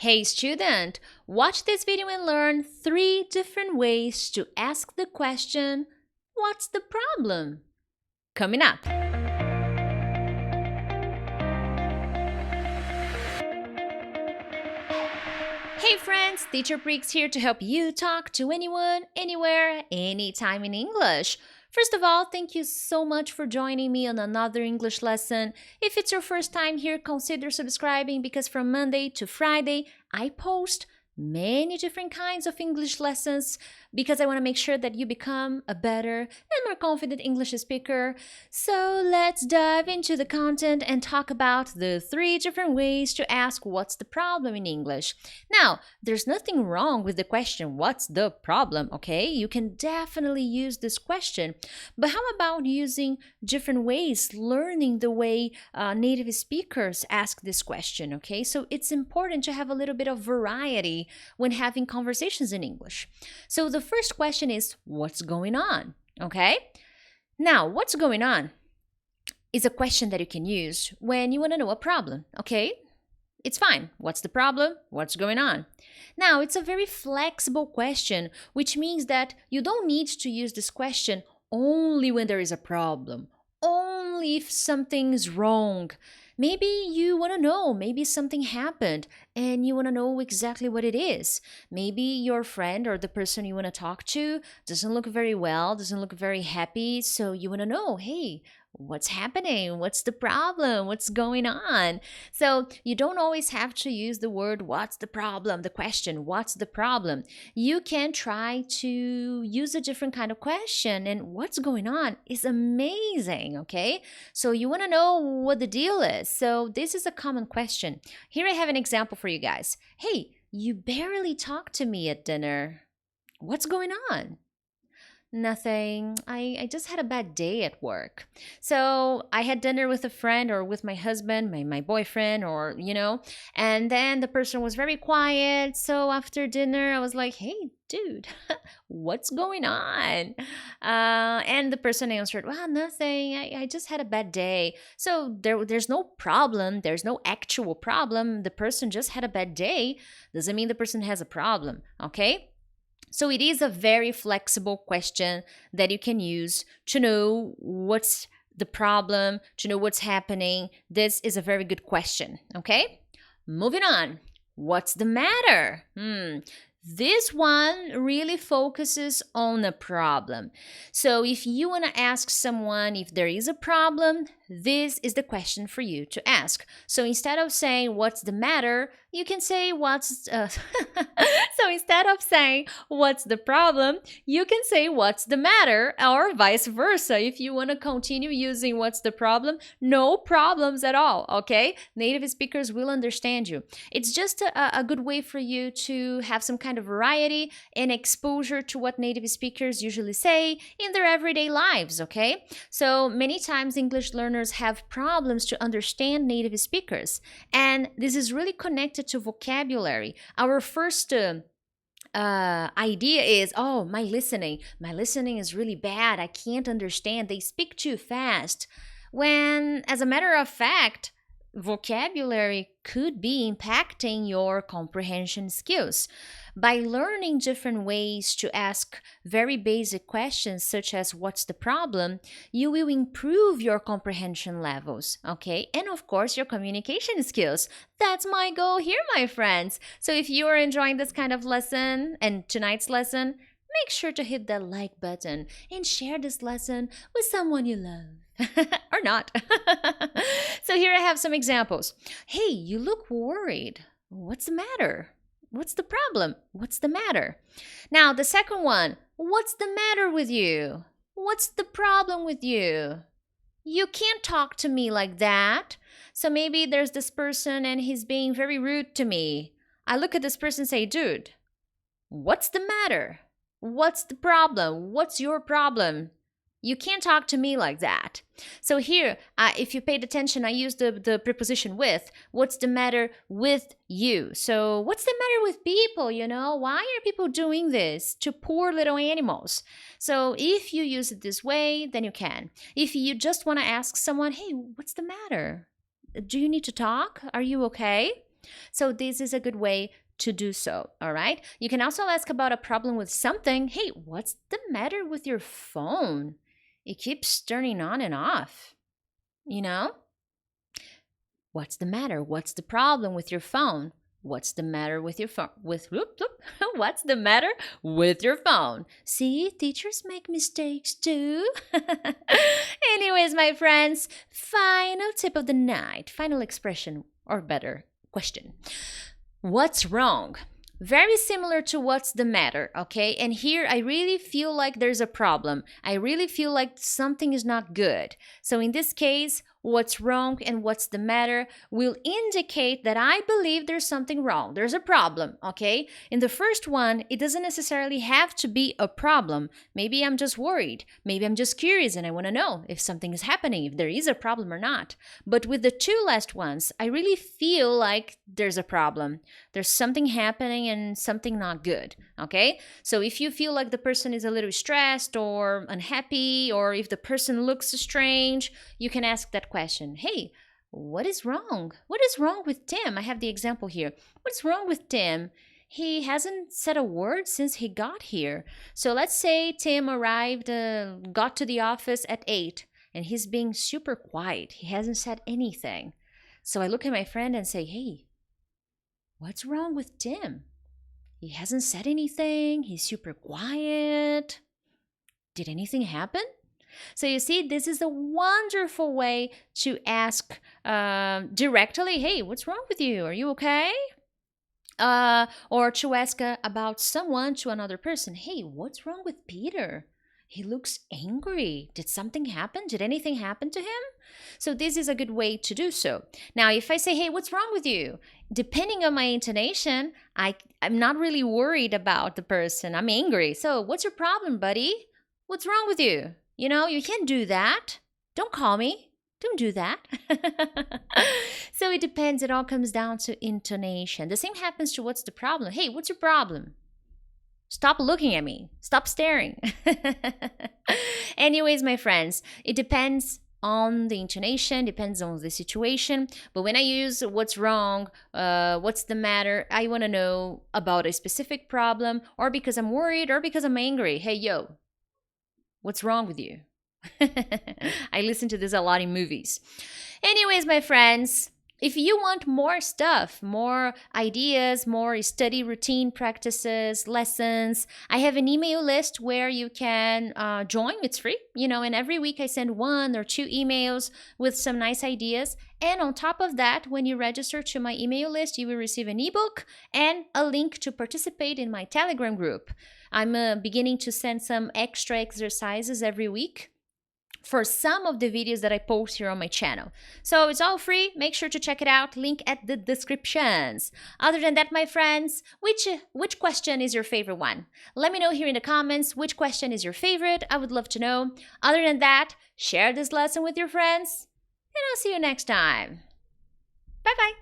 Hey student, watch this video and learn 3 different ways to ask the question, what's the problem? Coming up. Hey friends, Teacher Prix here to help you talk to anyone, anywhere, anytime in English. First of all, thank you so much for joining me on another English lesson. If it's your first time here, consider subscribing because from Monday to Friday, I post many different kinds of English lessons because I want to make sure that you become a better and more confident English speaker. So let's dive into the content and talk about the 3 different ways to ask what's the problem in English. Now, there's nothing wrong with the question, what's the problem, okay? You can definitely use this question, but how about using different ways, learning the way native speakers ask this question, okay? So it's important to have a little bit of variety when having conversations in English. So the first question is, what's going on? Okay? Now, what's going on is a question that you can use when you want to know a problem, okay? It's fine. What's the problem? What's going on? Now, it's a very flexible question, which means that you don't need to use this question only when there is a problem, only if something's wrong. Maybe you want to know, maybe something happened and you want to know exactly what it is. Maybe your friend or the person you want to talk to doesn't look very well, doesn't look very happy, so you want to know, hey, what's happening? What's the problem? What's going on? So you don't always have to use the word what's the problem, the question, what's the problem? You can try to use a different kind of question, and what's going on is amazing, okay? So you want to know what the deal is. So this is a common question. Here I have an example for you guys. Hey, you barely talked to me at dinner. What's going on? Nothing. I just had a bad day at work. So I had dinner with a friend or with my husband, my boyfriend, or, and then the person was very quiet. So after dinner, I was like, hey, dude, what's going on? And the person answered, well, nothing. I just had a bad day. So there's no problem. There's no actual problem. The person just had a bad day. Doesn't mean the person has a problem, okay? So it is a very flexible question that you can use to know what's the problem, to know what's happening. This is a very good question, okay? Moving on. What's the matter? This one really focuses on a problem. So if you want to ask someone if there is a problem, this is the question for you to ask. So instead of saying what's the matter, you can say so instead of saying what's the problem, you can say what's the matter, or vice versa. If you want to continue using what's the problem, no problems at all, okay? Native speakers will understand you. It's just a good way for you to have some kind of variety and exposure to what native speakers usually say in their everyday lives, okay? So many times English learners have problems to understand native speakers, and this is really connected to vocabulary. Our first idea is, oh, my listening is really bad. I can't understand. They speak too fast. When, as a matter of fact, vocabulary could be impacting your comprehension skills. By learning different ways to ask very basic questions such as what's the problem, you will improve your comprehension levels, okay? And of course, your communication skills. That's my goal here, my friends. So if you are enjoying this kind of lesson and tonight's lesson, make sure to hit that like button and share this lesson with someone you love. Or not. So here I have some examples. Hey, you look worried. What's the matter? What's the problem? What's the matter? Now, the second one. What's the matter with you? What's the problem with you? You can't talk to me like that. So maybe there's this person and he's being very rude to me. I look at this person and say, dude, what's the matter? What's the problem? What's your problem? You can't talk to me like that. So here, if you paid attention, I used the preposition with. What's the matter with you? So what's the matter with people, Why are people doing this to poor little animals? So if you use it this way, then you can. If you just want to ask someone, hey, what's the matter? Do you need to talk? Are you okay? So this is a good way to do so, all right? You can also ask about a problem with something. Hey, what's the matter with your phone? It keeps turning on and off, you know? What's the matter? What's the problem with your phone? What's the matter with your phone? What's the matter with your phone? See, teachers make mistakes too. Anyways, my friends, final tip of the night, final expression, or better, question. What's wrong? Very similar to what's the matter, okay? And here I really feel like there's a problem. I really feel like something is not good. So in this case, what's wrong and what's the matter will indicate that I believe there's something wrong. There's a problem, okay? In the first one, it doesn't necessarily have to be a problem. Maybe I'm just worried. Maybe I'm just curious and I want to know if something is happening, if there is a problem or not. But with the two last ones, I really feel like there's a problem. There's something happening and something not good, okay? So if you feel like the person is a little stressed or unhappy, or if the person looks strange, you can ask that question. Hey, what is wrong? What is wrong with Tim? I have the example here. What's wrong with Tim? He hasn't said a word since he got here. So let's say Tim arrived, got to the office at 8, and he's being super quiet. He hasn't said anything. So I look at my friend and say, hey, what's wrong with Tim? He hasn't said anything. He's super quiet. Did anything happen? So you see, this is a wonderful way to ask directly, hey, what's wrong with you? Are you okay? Or to ask about someone to another person. Hey, what's wrong with Peter? He looks angry. Did something happen? Did anything happen to him? So this is a good way to do so. Now, if I say, hey, what's wrong with you? Depending on my intonation, I'm not really worried about the person. I'm angry. So what's your problem, buddy? What's wrong with you? You know, you can't do that. Don't call me. Don't do that. So it depends. It all comes down to intonation. The same happens to what's the problem. Hey, what's your problem? Stop looking at me. Stop staring. Anyways, my friends, it depends on the intonation, depends on the situation. But when I use what's wrong, what's the matter, I want to know about a specific problem, or because I'm worried, or because I'm angry. Hey, yo, what's wrong with you? I listen to this a lot in movies. Anyways, my friends, if you want more stuff, more ideas, more study routine practices, lessons, I have an email list where you can join. It's free, and every week I send 1 or 2 emails with some nice ideas. And on top of that, when you register to my email list, you will receive an ebook and a link to participate in my Telegram group. I'm beginning to send some extra exercises every week for some of the videos that I post here on my channel. So it's all free. Make sure to check it out. Link at the descriptions. Other than that, my friends, which question is your favorite one? Let me know here in the comments which question is your favorite. I would love to know. Other than that, share this lesson with your friends, and I'll see you next time. Bye-bye.